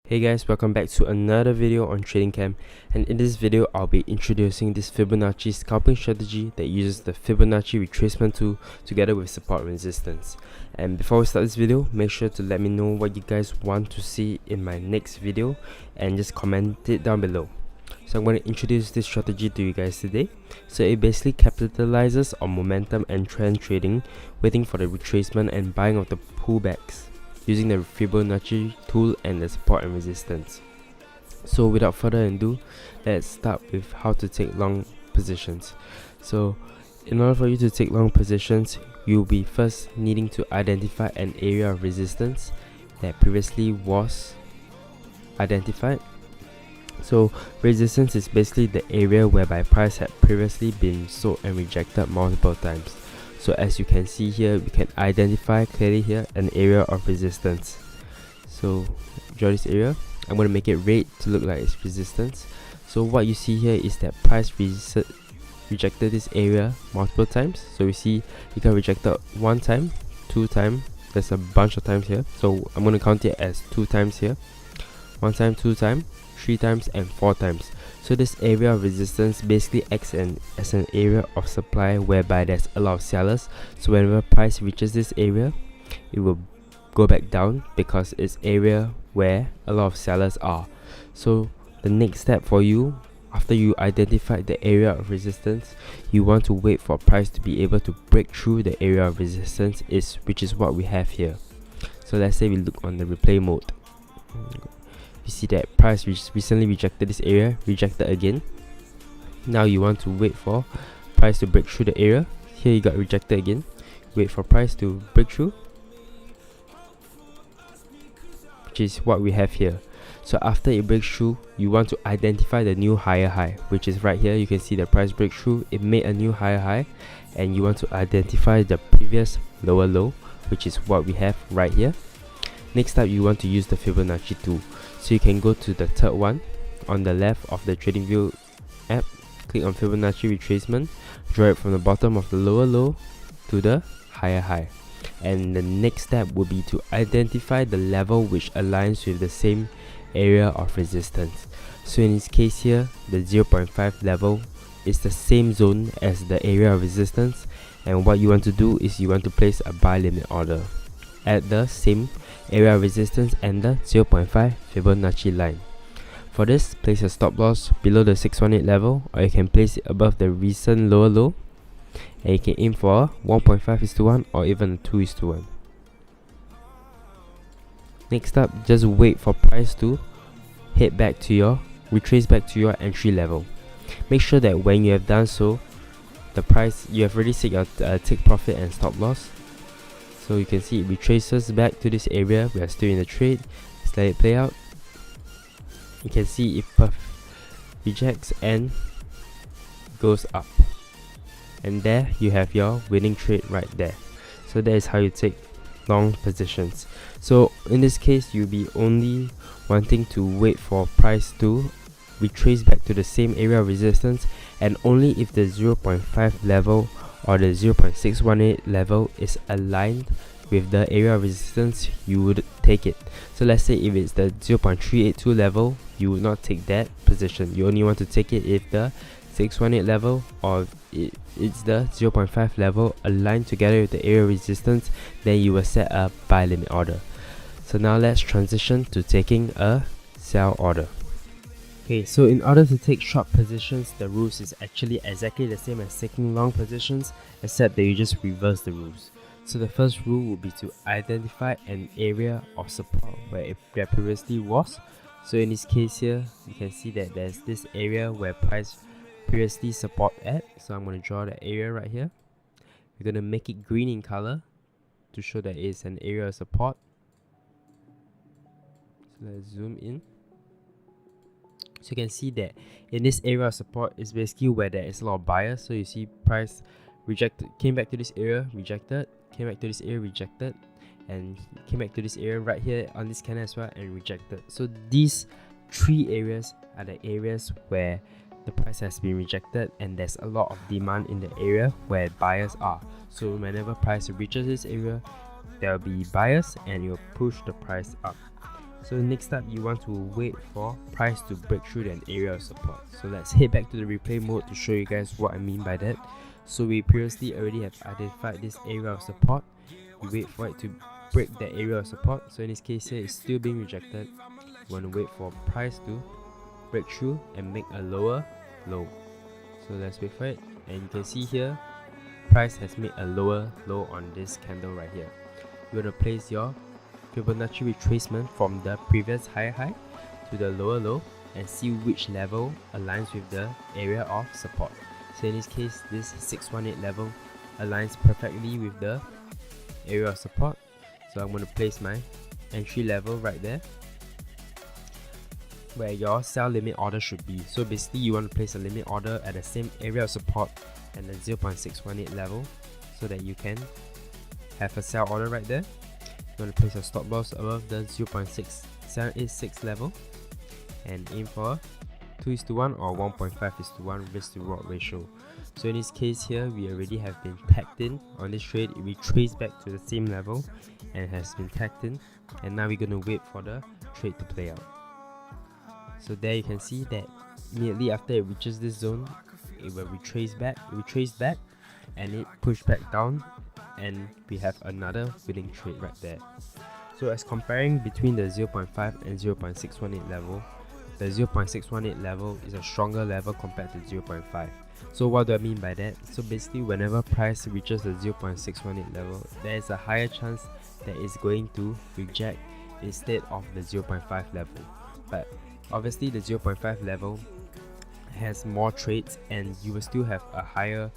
Hey guys, welcome back to another video on TradingCam, and in this video I'll be introducing this Fibonacci scalping strategy that uses the Fibonacci retracement tool together with support and resistance. And before we start this video, make sure to let me know what you guys want to see in my next video and just comment it down below. So I'm going to introduce this strategy to you guys today. So it basically capitalizes on momentum and trend trading, waiting for the retracement and buying of the pullbacks, using the Fibonacci tool and the support and resistance. So without further ado, let's start with how to take long positions. So in order for you to take long positions, you'll be first needing to identify an area of resistance that previously was identified. So resistance is basically the area whereby price had previously been sold and rejected multiple times. So as you can see here, we can identify clearly here an area of resistance. So draw this area. I'm going to make it red to look like it's resistance. So what you see here is that price rejected this area multiple times. So you see it got rejected one time, two times. There's a bunch of times here. So I'm going to count it as 2 times here. 1 time, 2 times, 3 times and 4 times. So this area of resistance basically acts as an area of supply whereby there's a lot of sellers. So whenever price reaches this area, it will go back down because it's area where a lot of sellers are. So the next step for you, after you identify the area of resistance, you want to wait for price to be able to break through the area of resistance, which is what we have here. So let's say we look on the replay mode. You see that price recently rejected this area, rejected again. Now you want to wait for price to break through the area. Here you got rejected again. Wait for price to break through, which is what we have here. So after it breaks through, you want to identify the new higher high, which is right here. You can see the price break through, it made a new higher high, and you want to identify the previous lower low, which is what we have right here. Next up, you want to use the Fibonacci tool. So you can go to the third one on the left of the TradingView app, click on Fibonacci retracement, draw it from the bottom of the lower low to the higher high. And the next step will be to identify the level which aligns with the same area of resistance. So in this case here, the 0.5 level is the same zone as the area of resistance, and what you want to do is you want to place a buy limit order at the same area of resistance and the 0.5 Fibonacci line. For this, place a stop loss below the 618 level, or you can place it above the recent lower low, and you can aim for 1.5:1 or even 2:1. Next up, just wait for price to retrace back to your entry level. Make sure that when you have done so, the price, you have already set your take profit and stop loss. So you can see it retraces back to this area. We are still in the trade. Let's let it play out. You can see it rejects and goes up, and there you have your winning trade right there. So that is how you take long positions. So in this case, you'll be only wanting to wait for price to retrace back to the same area of resistance, and only if the 0.5 level or the 0.618 level is aligned with the area of resistance, you would take it. So let's say if it's the 0.382 level, you would not take that position. You only want to take it if the 618 level or it's the 0.5 level aligned together with the area of resistance, then you will set a buy limit order. So now let's transition to taking a sell order. Okay, so in order to take short positions, the rules is actually exactly the same as taking long positions, except that you just reverse the rules. So the first rule will be to identify an area of support where there previously was. So in this case here, you can see that there's this area where price previously support at. So I'm going to draw the area right here. We're going to make it green in color to show that it's an area of support. So let's zoom in. So you can see that in this area of support is basically where there is a lot of buyers. So you see price rejected, came back to this area, rejected, came back to this area, rejected, and came back to this area right here on this candle as well and rejected. So these 3 areas are the areas where the price has been rejected, and there's a lot of demand in the area where buyers are. So whenever price reaches this area, there will be buyers and it will push the price up. So next up, you want to wait for price to break through an area of support. So let's head back to the replay mode to show you guys what I mean by that. So we previously already have identified this area of support. We wait for it to break that area of support. So in this case here, it's still being rejected. You want to wait for price to break through and make a lower low. So let's wait for it, and you can see here price has made a lower low on this candle right here. You want to place your Fibonacci retracement from the previous higher high to the lower low and see which level aligns with the area of support. So in this case, this 618 level aligns perfectly with the area of support. So I'm going to place my entry level right there where your sell limit order should be. So basically you want to place a limit order at the same area of support and the 0.618 level so that you can have a sell order right there. You want to place your stop loss above the 0.6786 level and aim for 2:1 or 1.5:1 risk to reward ratio. So in this case here, we already have been tagged in on this trade. It retraced back to the same level and has been tagged in, and now we're going to wait for the trade to play out. So there you can see that immediately after it reaches this zone, it will retrace back, and it pushed back down, and we have another winning trade right there. So as comparing between the 0.5 and 0.618 level, the 0.618 level is a stronger level compared to 0.5. So what do I mean by that? So basically whenever price reaches the 0.618 level, there is a higher chance that it's going to reject instead of the 0.5 level. But obviously the 0.5 level has more trades and you will still have a higher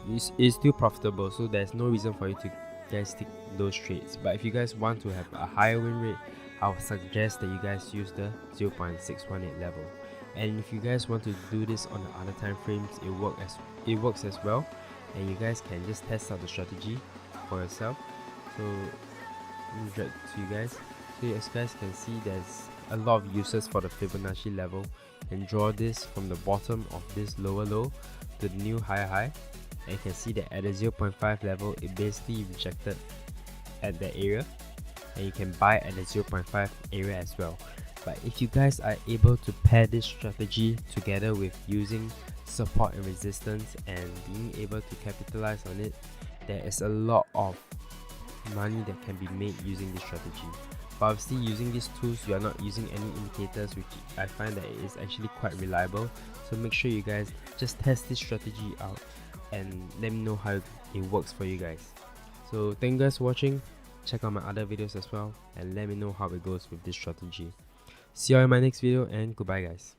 it's still profitable, so there's no reason for you to guys take those trades. But if you guys want to have a higher win rate, I'll suggest that you guys use the 0.618 level. And if you guys want to do this on the other time frames, it works as well, and you guys can just test out the strategy for yourself. So let me drag to you guys. So as you guys can see, there's a lot of uses for the Fibonacci level, and draw this from the bottom of this lower low to the new higher high, and you can see that at the 0.5 level it basically rejected at that area, and you can buy at the 0.5 area as well. But if you guys are able to pair this strategy together with using support and resistance and being able to capitalize on it, there is a lot of money that can be made using this strategy. But obviously using these tools, you are not using any indicators, which I find that it is actually quite reliable. So make sure you guys just test this strategy out and let me know how it works for you guys. So thank you guys for watching. Check out my other videos as well and let me know how it goes with this strategy. See you all in my next video, and goodbye guys.